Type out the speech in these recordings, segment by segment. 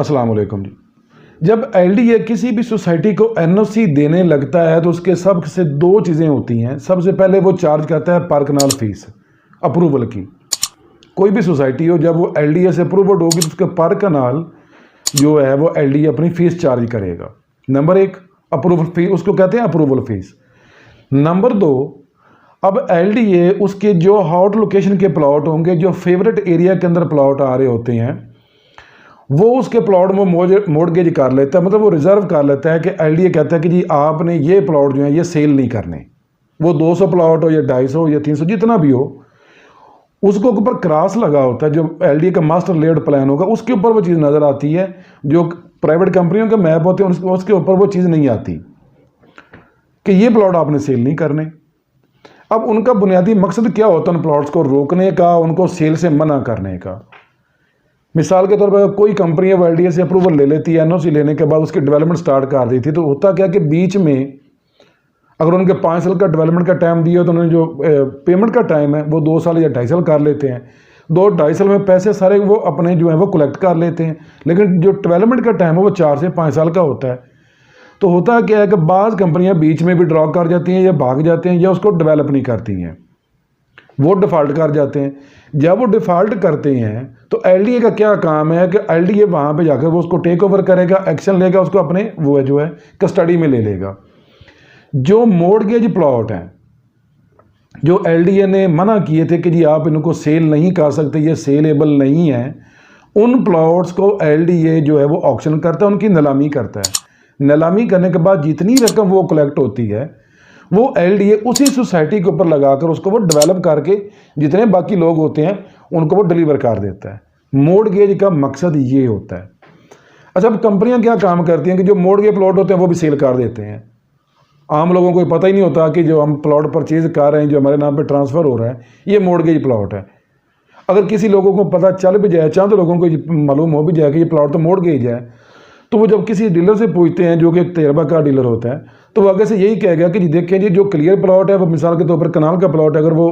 अस्सलाम वालेकुम जी। जब एलडीए किसी भी सोसाइटी को एनओसी देने लगता है तो उसके सबसे दो चीज़ें होती हैं। सबसे पहले वो चार्ज करता है पार्क कनाल फीस अप्रूवल की। कोई भी सोसाइटी हो, जब वो एलडीए से अप्रूवल होगी तो उसका पार्क कनाल जो है वो एलडीए अपनी फ़ीस चार्ज करेगा। नंबर एक, अप्रूवल फी, उसको कहते हैं अप्रूवल फीस। नंबर दो, अब एलडीए उसके जो हॉट लोकेशन के प्लॉट होंगे, जो फेवरेट एरिया के अंदर प्लॉट आ रहे होते हैं, वो उसके प्लॉट में मोर्टगेज कर लेता है, मतलब वो रिजर्व कर लेता है कि एलडीए कहता है कि जी आपने ये प्लॉट जो है ये सेल नहीं करने। वो 200 प्लॉट हो या 250 या 300 जितना भी हो, उसको ऊपर क्रॉस लगा होता है। जो एलडीए का मास्टर लेआउट प्लान होगा उसके ऊपर वो चीज़ नज़र आती है। जो प्राइवेट कंपनियों के मैप होते हैं उसके ऊपर वो चीज़ नहीं आती कि ये प्लॉट आपने सेल नहीं करने। अब उनका बुनियादी मकसद क्या होता है? उन प्लॉट्स को रोकने का, उनको सेल से मना करने का। मिसाल के तौर पर कोई कंपनी अब एलडीए से अप्रूवल ले लेती है, एनओसी लेने के बाद उसकी डेवलपमेंट स्टार्ट कर दी थी, तो होता क्या कि बीच में अगर उनके 5 साल का डेवलपमेंट का टाइम दिया तो उन्होंने जो पेमेंट का टाइम है वो 2 साल या 2.5 साल कर लेते हैं। 2-2.5 साल में पैसे सारे वो अपने जो है वो कलेक्ट कर लेते हैं, लेकिन जो डेवलपमेंट का टाइम है वो 4 से 5 साल का होता है। तो होता क्या है कि बाज़ कंपनियां बीच में भी ड्रॉ कर जाती हैं या भाग जाते हैं या उसको डेवलप नहीं करती हैं, वो डिफ़ॉल्ट कर जाते हैं। जब वो डिफ़ॉल्ट करते हैं तो एलडीए का क्या काम है कि एलडीए वहाँ पे जाकर वो उसको टेक ओवर करेगा, एक्शन लेगा, उसको अपने वो जो है कस्टडी में ले लेगा। जो मोर्टगेज प्लॉट हैं, जो एलडीए ने मना किए थे कि जी आप इनको सेल नहीं कर सकते, ये सेलेबल नहीं है, उन प्लॉट्स को एलडीए जो है वो ऑक्शन करता है, उनकी नीलामी करता है। नीलामी करने के बाद जितनी रकम वो कलेक्ट होती है वो एलडीए उसी सोसाइटी के ऊपर लगाकर उसको वो डेवलप करके जितने बाकी लोग होते हैं उनको वो डिलीवर कर देता है। मोर्टगेज का मकसद ये होता है। अच्छा, अब कंपनियां क्या काम करती हैं कि जो मोर्टगेज प्लॉट होते हैं वो भी सेल कर देते हैं। आम लोगों को पता ही नहीं होता कि जो हम प्लॉट परचेज कर रहे हैं, जो हमारे नाम पे ट्रांसफ़र हो रहा है, ये मोर्टगेज प्लॉट है। अगर किसी लोगों को पता चल भी जाए, चंद लोगों को मालूम हो भी जाए कि ये प्लॉट तो मोर्टगेज है, तो वो जब किसी डीलर से पूछते हैं जो कि एक तजर्बा का डीलर होता है, तो वो आगे से यही कहेगा कि जी देखें जी जो क्लियर प्लॉट है, वो मिसाल के तौर पर कनाल का प्लॉट है, अगर वो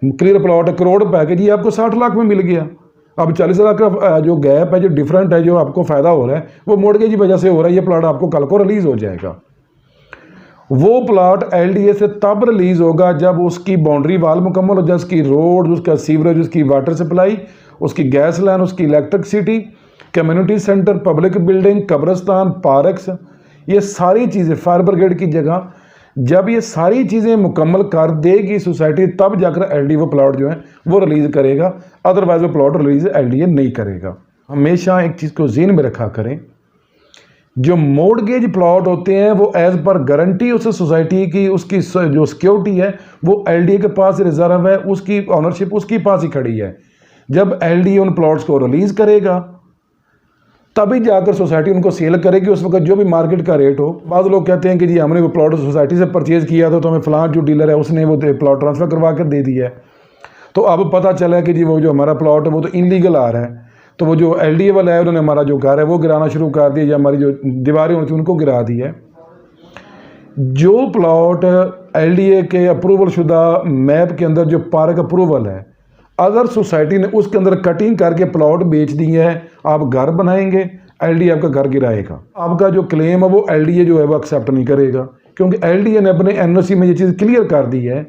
क्लियर प्लॉट है करोड़ रुपए के, जी आपको 60 लाख में मिल गया। अब 40 लाख का जो गैप है, जो डिफरेंट है, जो आपको फ़ायदा हो रहा है, वो मोर्टगेज की वजह से हो रहा है। ये प्लॉट आपको कल को रिलीज़ हो जाएगा। वो प्लॉट एलडीए से तब रिलीज़ होगा जब उसकी बाउंड्री वाल मुकम्मल हो जाए, उसकी रोड, उसका सीवरेज, उसकी वाटर सप्लाई, उसकी गैस लाइन, उसकी electricity, community centre, public building, कब्रिस्तान, पार्क्स, ये सारी चीज़ें, फायर ब्रिगेड की जगह, जब ये सारी चीज़ें मुकम्मल कर देगी सोसाइटी, तब जाकर एलडीए वो प्लॉट जो है वो रिलीज़ करेगा। अदरवाइज वो प्लॉट रिलीज़ एलडीए नहीं करेगा। हमेशा एक चीज़ को ज़हन में रखा करें, जो मोर्टगेज प्लॉट होते हैं वो एज पर गारंटी उस सोसाइटी की, उसकी जो सिक्योरिटी है वो एलडीए के पास रिजर्व है, उसकी ऑनरशिप उसके पास ही खड़ी है। जब एलडीए उन प्लॉट्स को रिलीज़ करेगा तभी जाकर सोसाइटी उनको सेल करेगी। उस वक्त जो भी मार्केट का रेट हो। बाद लोग कहते हैं कि जी हमने वो प्लॉट सोसाइटी से परचेज़ किया था तो हमें फलां जो डीलर है उसने वो प्लॉट ट्रांसफ़र करवा कर दे दिया है, तो अब पता चला है कि जी वो जो हमारा प्लॉट है वो तो इनलीगल आ रहा है, तो वो जो एलडीए वाला है उन्होंने हमारा जो घर है वो गिराना शुरू कर दिया, या हमारी जो दीवारें होती हैं उनको गिरा दी है। जो प्लॉट एलडीए के अप्रूवल शुदा मैप के अंदर जो पार्क अप्रूवल है, अगर सोसाइटी ने उसके अंदर कटिंग करके प्लॉट बेच दी है, आप घर बनाएंगे, एलडीए आपका घर गिराएगा। आपका जो क्लेम है वो एलडीए जो है वो एक्सेप्ट नहीं करेगा, क्योंकि एलडीए ने अपने एनओसी में ये चीज़ क्लियर कर दी है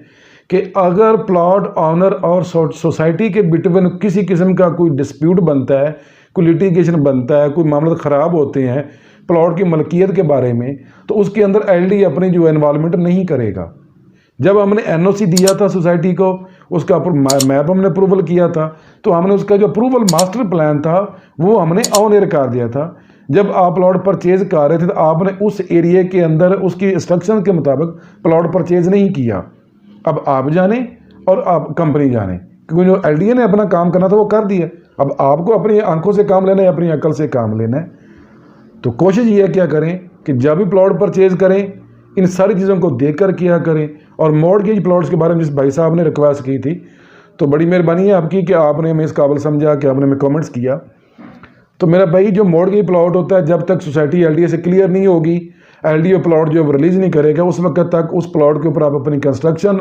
कि अगर प्लॉट ऑनर और सोसाइटी के बिटवीन किसी किस्म का कोई डिस्प्यूट बनता है, कोई लिटिगेशन बनता है, कोई मामला ख़राब होते हैं प्लॉट की मलकियत के बारे में, तो उसके अंदर एलडीए अपनी जो इन्वॉल्वमेंट नहीं करेगा। जब हमने एनओसी दिया था सोसाइटी को, उसका मैप हमने अप्रूवल किया था, तो हमने उसका जो अप्रूवल मास्टर प्लान था वो हमने ऑन एयर कर दिया था। जब आप प्लॉट परचेज कर रहे थे तो आपने उस एरिया के अंदर उसकी इंस्ट्रक्शन के मुताबिक प्लॉट परचेज नहीं किया। अब आप जाने और आप कंपनी जाने, क्योंकि जो एलडीए ने अपना काम करना था वो कर दिया। अब आपको अपनी आंखों से काम लेना है, अपनी अकल से काम लेना है। तो कोशिश ये है क्या करें कि जब भी प्लॉट परचेज करें इन सारी चीज़ों को देखकर किया करें। और मोर्टगेज प्लॉट्स के बारे में जिस भाई साहब ने रिक्वेस्ट की थी, तो बड़ी मेहरबानी है आपकी कि आपने हमें इस काबिल समझा कि आपने हमें कमेंट्स किया। तो मेरा भाई, जो मोर्टगेज प्लॉट होता है, जब तक सोसाइटी एलडीए से क्लियर नहीं होगी, एलडीए प्लॉट जो रिलीज़ नहीं करेगा, उस वक्त तक उस प्लॉट के ऊपर आप अपनी कंस्ट्रक्शन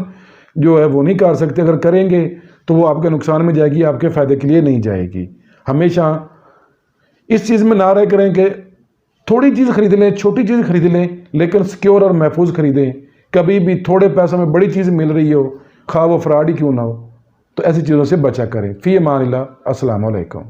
जो है वो नहीं कर सकते। अगर करेंगे तो वो आपके नुकसान में जाएगी, आपके फ़ायदे के लिए नहीं जाएगी। हमेशा इस चीज़ में ना रह करें कि थोड़ी चीज़ खरीद लें, छोटी चीज़ खरीद लें, लेकिन सिक्योर और महफूज खरीदें। कभी भी थोड़े पैसों में बड़ी चीज़ मिल रही हो, खा वो फ्रॉड ही क्यों ना हो, तो ऐसी चीज़ों से बचा करें। फ़ी अमान अल्लाह। अस्सलाम वालेकुम।